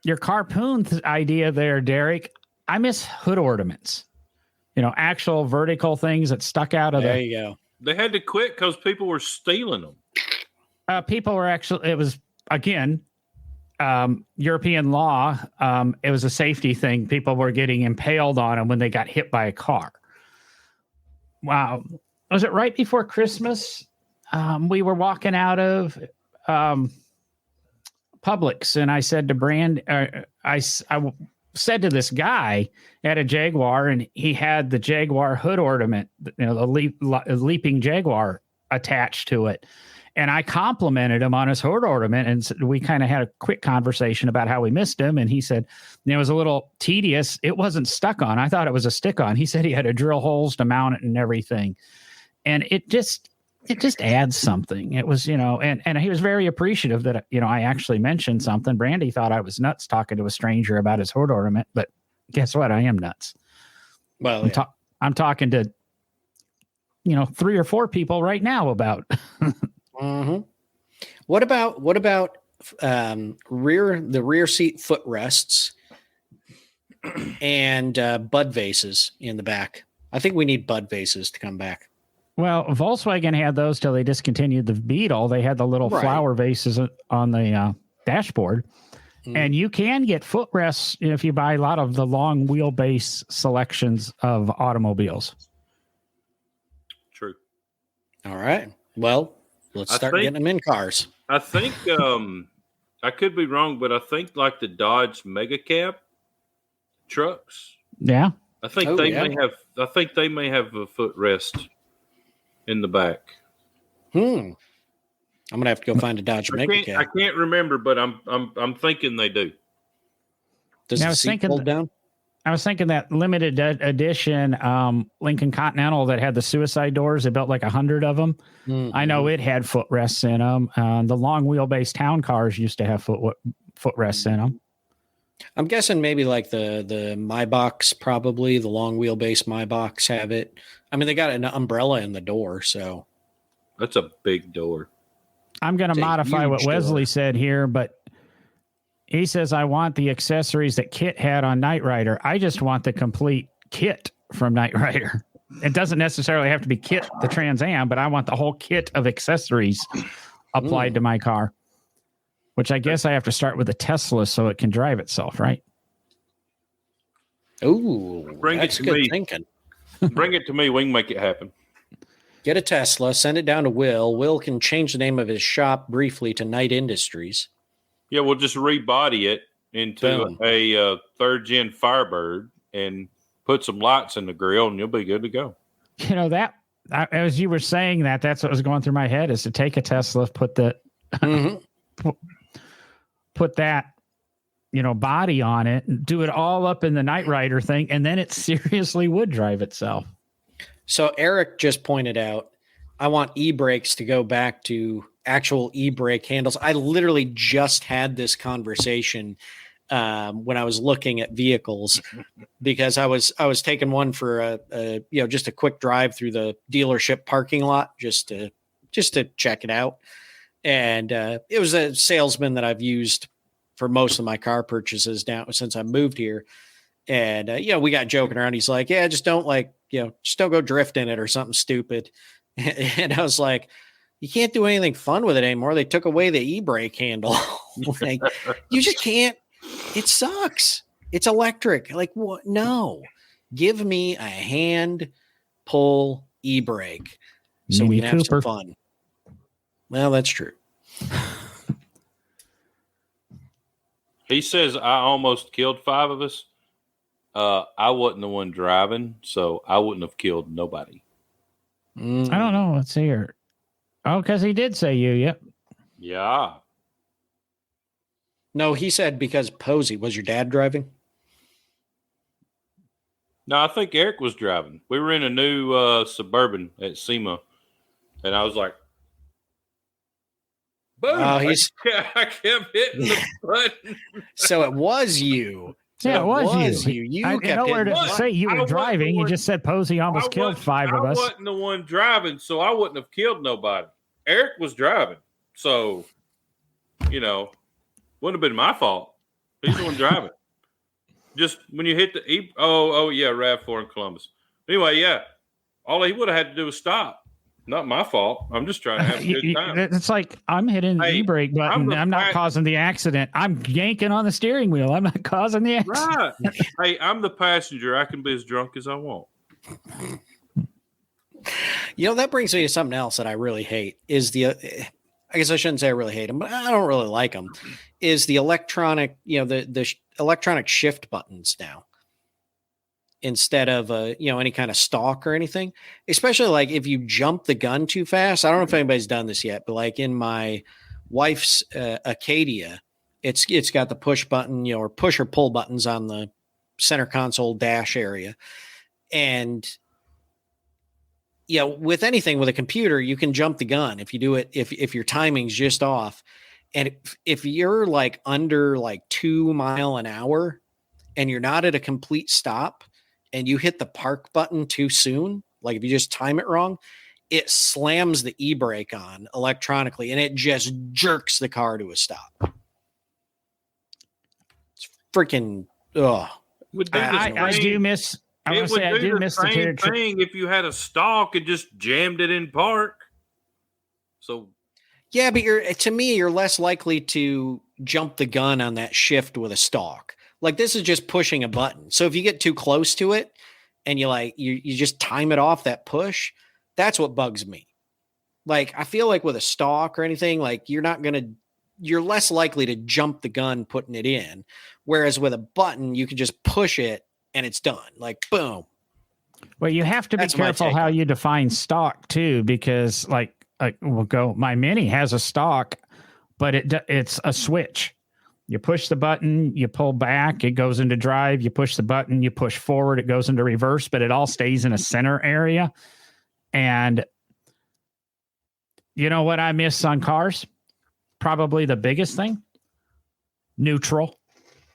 Carpoon idea there, Derek, I miss hood ornaments. Actual vertical things that stuck out of There you go. They had to quit because people were stealing them. People were actually, it was, again, European law. It was a safety thing. People were getting impaled on them when they got hit by a car. Wow. Was it right before Christmas? We were walking out of Publix, and I said to I said to this guy at a Jaguar, and he had the Jaguar hood ornament, the leaping Jaguar attached to it. And I complimented him on his hood ornament, and we kind of had a quick conversation about how we missed him. And he said it was a little tedious. It wasn't stuck on. I thought it was a stick on. He said he had to drill holes to mount it and everything. And it just adds something. It was, and he was very appreciative that, I actually mentioned something. Brandy thought I was nuts talking to a stranger about his hood ornament, but guess what? I am nuts. Well, I'm talking to, 3 or 4 people right now about. Mm-hmm. What about the rear seat footrests and bud vases in the back? I think we need bud vases to come back. Well, Volkswagen had those till they discontinued the Beetle. They had the little flower vases on the dashboard. And you can get footrests if you buy a lot of the long wheelbase selections of automobiles. True. All right. Well, let's start getting them in cars. I think I could be wrong, but I think like the Dodge Mega Cab trucks. Yeah. I think they may have a footrest in the back. I'm gonna have to go find a Dodge Mega Cab. I can't remember, but I'm thinking they do. Does the seat fold down? I was thinking that limited edition Lincoln Continental that had the suicide doors. They built like 100 of them. Mm-hmm. I know it had footrests in them. The long wheelbase town cars used to have footrests in them. I'm guessing maybe like the Maybachs, probably the long wheelbase Maybachs have it. I mean, they got an umbrella in the door, so that's a big door. I'm going to modify what Wesley said here, but he says, I want the accessories that Kit had on Knight Rider. I just want the complete kit from Knight Rider. It doesn't necessarily have to be Kit, the Trans Am, but I want the whole kit of accessories applied to my car, which I guess I have to start with a Tesla so it can drive itself, right? Ooh, that's good thinking. Bring it to me. We can make it happen. Get a Tesla, send it down to Will. Will can change the name of his shop briefly to Knight Industries. Yeah, we'll just rebody it into a third-gen Firebird and put some lights in the grill, and you'll be good to go. As you were saying that's what was going through my head, is to take a Tesla, put the put that body on it, and do it all up in the Knight Rider thing, and then it seriously would drive itself. So Eric just pointed out, I want e-brakes to go back to actual e-brake handles. I literally just had this conversation when I was looking at vehicles, because I was taking one for just a quick drive through the dealership parking lot just to check it out. And it was a salesman that I've used for most of my car purchases now since I moved here. And we got joking around. He's like, yeah, just don't go drift in it or something stupid. And I was like, you can't do anything fun with it anymore. They took away the e-brake handle. Like, you just can't. It sucks. It's electric. Like, what? No, give me a hand pull e-brake so we can have some fun. Well, that's true. He says I almost killed 5 of us. I wasn't the one driving, so I wouldn't have killed nobody. I don't know. Let's see here. Oh, because he did say you. Yep. Yeah. No, he said because Posey. Was your dad driving? No, I think Eric was driving. We were in a new Suburban at SEMA, and I was like, boom. I kept hitting the button. So it was you. Yeah, it was you. You I kept nowhere to say you were driving. You just said Posey almost killed 5 of us. I wasn't the one driving, so I wouldn't have killed nobody. Eric was driving, so wouldn't have been my fault. He's the one driving. Just when you hit the RAV4 in Columbus. Anyway, yeah, all he would have had to do was stop. Not my fault. I'm just trying to have a good time. It's like I'm hitting the Hey, e-brake button. I'm not causing the accident. I'm yanking on the steering wheel. I'm not causing the accident. Right. Hey, I'm the passenger. I can be as drunk as I want. You know, that brings me to something else that I really hate is I guess I shouldn't say I really hate them, but I don't really like them, is the electronic, the electronic shift buttons now instead of, any kind of stalk or anything, especially like if you jump the gun too fast. I don't know if anybody's done this yet, but like in my wife's Acadia, it's got the push button, or push or pull buttons on the center console dash area. And with anything with a computer, you can jump the gun if you do it, if your timing's just off. And if you're like under like 2 miles an hour and you're not at a complete stop and you hit the park button too soon, like if you just time it wrong, it slams the e-brake on electronically and it just jerks the car to a stop. It's freaking, I do miss. I would say I do miss the same thing if you had a stalk and just jammed it in park. So, yeah, but to me, you're less likely to jump the gun on that shift with a stalk. Like this is just pushing a button. So if you get too close to it and you just time it off that push, that's what bugs me. Like I feel like with a stalk or anything, like you're less likely to jump the gun putting it in. Whereas with a button, you can just push it and it's done. Like boom. Well, you have to be careful how you define stock too, because my Mini has a stock, but it's a switch. You push the button, you pull back, it goes into drive. You push the button, you push forward, it goes into reverse, but it all stays in a center area. And you know what I miss on cars? Probably the biggest thing, neutral.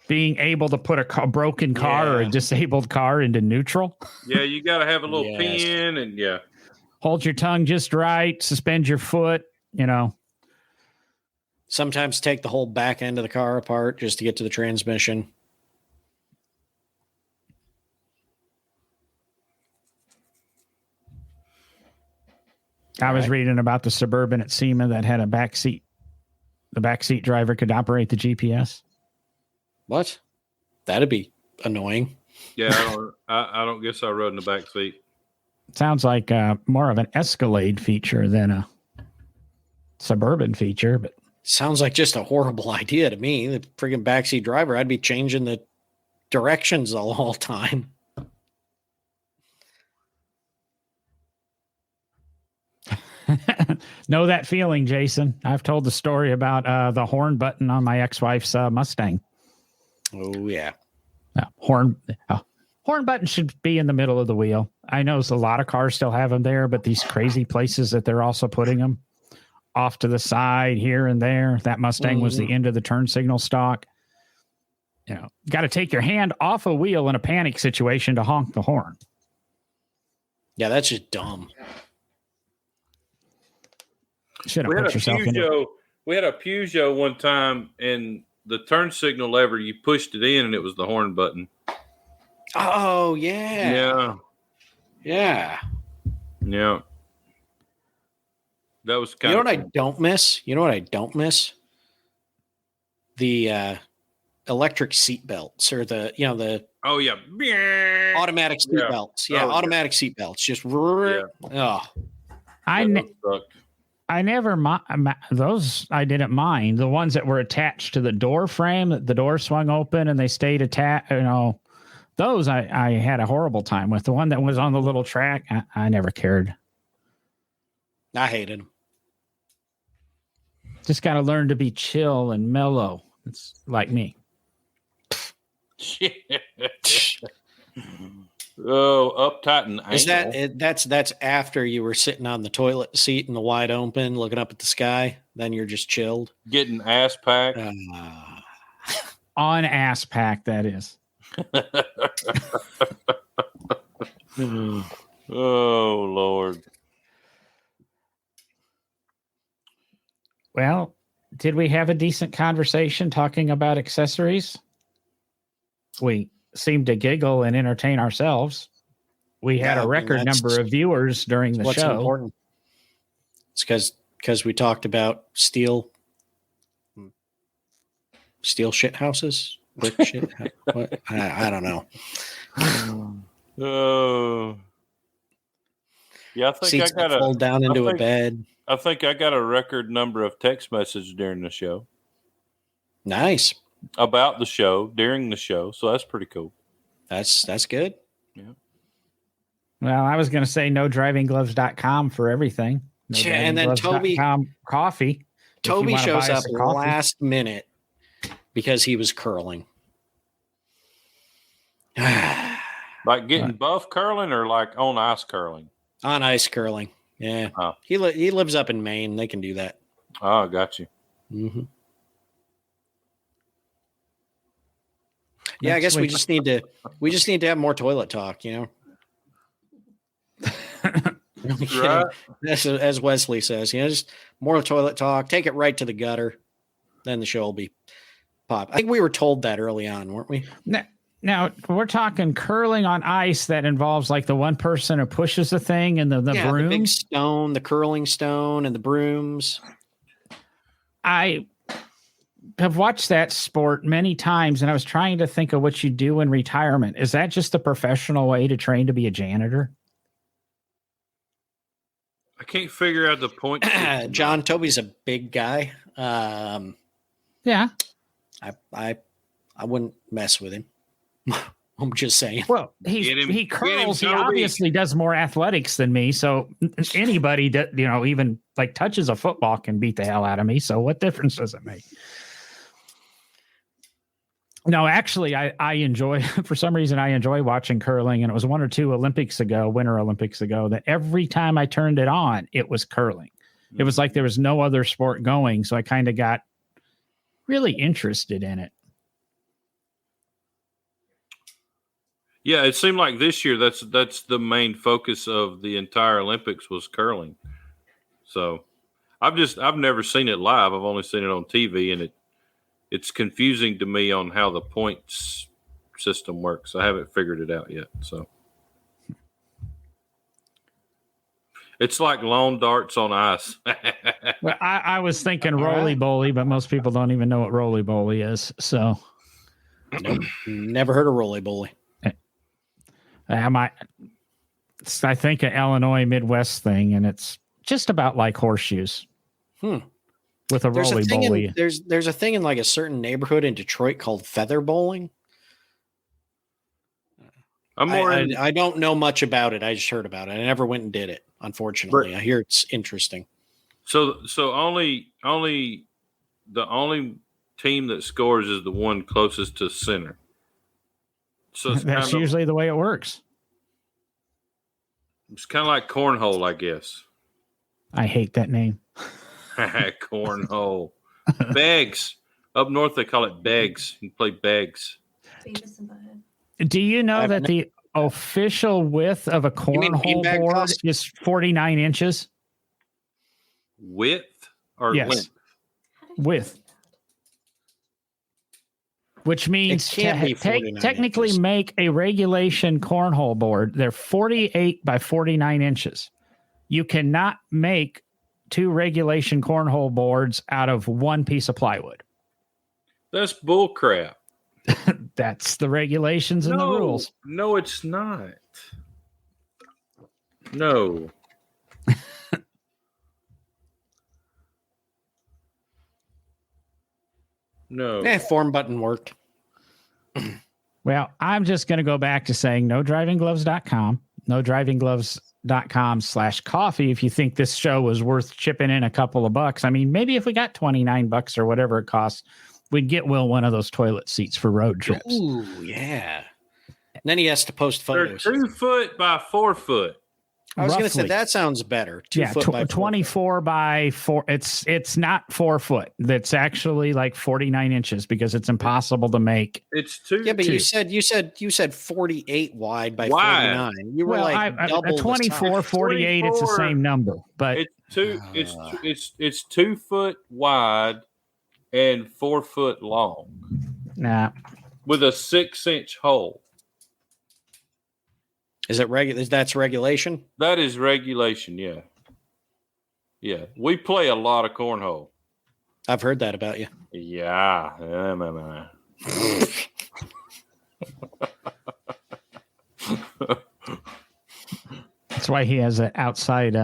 Being able to put a broken car or a disabled car into neutral. Yeah, you got to have a little pin and hold your tongue just right, suspend your foot, Sometimes take the whole back end of the car apart just to get to the transmission. I was reading about the Suburban at SEMA that had a back seat. The backseat driver could operate the GPS. What? That'd be annoying. Yeah, I don't guess I rode in the back seat. Sounds like more of an Escalade feature than a Suburban feature, but sounds like just a horrible idea to me. The friggin' backseat driver, I'd be changing the directions the whole time. Know that feeling, Jason. I've told the story about the horn button on my ex-wife's Mustang. Oh, yeah. Horn button should be in the middle of the wheel. I know a lot of cars still have them there, but these crazy places that they're also putting them off to the side here and there. That Mustang was the end of the turn signal stock. Got to take your hand off a wheel in a panic situation to honk the horn. Yeah, that's just dumb. Should have put yourself in it. We had a Peugeot one time, and the turn signal lever, you pushed it in, and it was the horn button. Oh, yeah. Yeah. That was kind of. You know what I don't miss? The electric seat belts or the Oh yeah, automatic seat belts. Yeah, automatic seat belts. Just I never those. I didn't mind the ones that were attached to the door frame. That the door swung open and they stayed attached. Those I had a horrible time with. The one that was on the little track, I never cared. I hated them. Just got to learn to be chill and mellow. It's like me. Oh, uptight and is that's after you were sitting on the toilet seat in the wide open, looking up at the sky. Then you're just chilled, getting ass packed. On ass pack, that is. Oh Lord. Well, did we have a decent conversation talking about accessories? We seemed to giggle and entertain ourselves. We had a record number of viewers during the show. Important. It's because we talked about steel shit houses, brick shit. What? I don't know. Oh, yeah. I think Seats I got that fold down into a think- bed. I think I got a record number of text messages during the show Nice. about the show during the show, so that's pretty cool. That's good. Well, I was going to say nodrivinggloves.com for everything. Yeah, and then nodrivinggloves.com coffee. if you Toby wanna shows buy up us a coffee. last minute because he was curling. On Like getting buff curling or like on ice curling? ice curling. Yeah. Oh. He lives up in Maine. They can do that. Oh, got you. Mm-hmm. Yeah, I Next guess we week. just need to have more toilet talk, you know. Right. As Wesley says, you know, just more toilet talk, take it right to the gutter, then the show will be pop. I think we were told that early on, weren't we? Now we're talking curling on ice that involves like the one person who pushes the thing and the The big brooms. stone, the curling stone, and the brooms. I have watched that sport many times, and I was trying to think of what you do in retirement. Is that just a professional way to train to be a janitor? I can't figure out the point. John Toby's a big guy. Yeah. I wouldn't mess with him. I'm just saying. Well, Get him, he curls. He Toby. obviously does more athletics than me. So anybody that, you know, even like touches a football can beat the hell out of me. So what difference does it make? No, actually, I enjoy, for some reason, I enjoy watching curling. And it was 1 or 2 Winter Olympics ago, that every time I turned it on, it was curling. It was like there was no other sport going. So I kind of got really interested in it. Yeah, it seemed like this year that's the main focus of the entire Olympics was curling. So I've never seen it live. I've only seen it on TV, and it's confusing to me on how the points system works. I haven't figured it out yet. So it's like lawn darts on ice. Well, I was thinking roly boly, but most people don't even know what roly boly is. So Nope. Never heard of roly boly. I think an Illinois Midwest thing, and it's just about like horseshoes with a roly boly. There's a thing in like a certain neighborhood in Detroit called feather bowling. I don't know much about it. I just heard about it. I never went and did it. Unfortunately, I hear it's interesting. So only the only team that scores is the one closest to center. So That's usually the way it works. It's kind of like cornhole, I guess. I hate that name. Cornhole. Bags. Up north, they call it bags. You play bags. Beavis and Butthead. Do you know that the official width of a mean cornhole beanbag board toss? is 49 inches? Width or Yes. length? Width. Which means It can't be to 49 technically inches. make a regulation cornhole board, they're 48 by 49 inches. You cannot make 2 regulation cornhole boards out of 1 piece of plywood. That's bull crap. That's the regulations and the rules. No, it's not. No. No. Form button worked. Well, I'm just going to go back to saying nodrivinggloves.com, nodrivinggloves.com/coffee. If you think this show was worth chipping in a couple of bucks, I mean, maybe if we got $29 or whatever it costs, we'd get Will one of those toilet seats for road trips. Ooh, yeah. And then he has to post They're photos. 2 foot by 4 foot. I was going to say Roughly. that sounds better. 2 Yeah, foot by 4 foot. 24 by 4. It's not 4 foot. That's actually like 49 inches because it's impossible to make. It's 2. Yeah, but Two. you said 48 wide by Wide. 49. You were Well, like double a 24, the size. 48, it's the 24. same number. But It's 2 foot wide and 4 foot long nah, with a 6-inch hole. Is it regular? That's regulation. That is regulation, yeah. Yeah, we play a lot of cornhole. I've heard that about you. Yeah. That's why he has an outside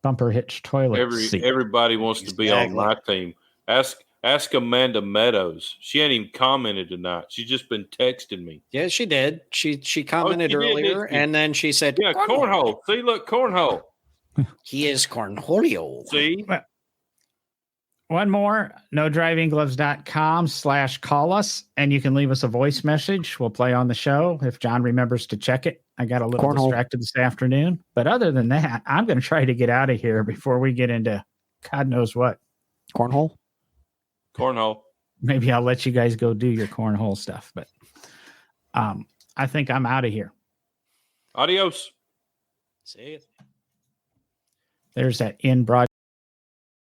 bumper hitch toilet seat. Everybody wants to be on my team. Ask Amanda Meadows. She ain't even commented tonight. She's just been texting me. Yeah, she did. She commented she did, earlier, didn't she? and then she said, Yeah, cornhole. See, look, cornhole. He is cornholio. See? One more, nodrivinggloves.com/call us, and you can leave us a voice message. We'll play on the show if John remembers to check it. I got a little distracted this afternoon. But other than that, I'm going to try to get out of here before we get into God knows what. Cornhole? Cornhole. Maybe I'll let you guys go do your cornhole stuff. But I think I'm out of here. Adios. See you. There's that in broad.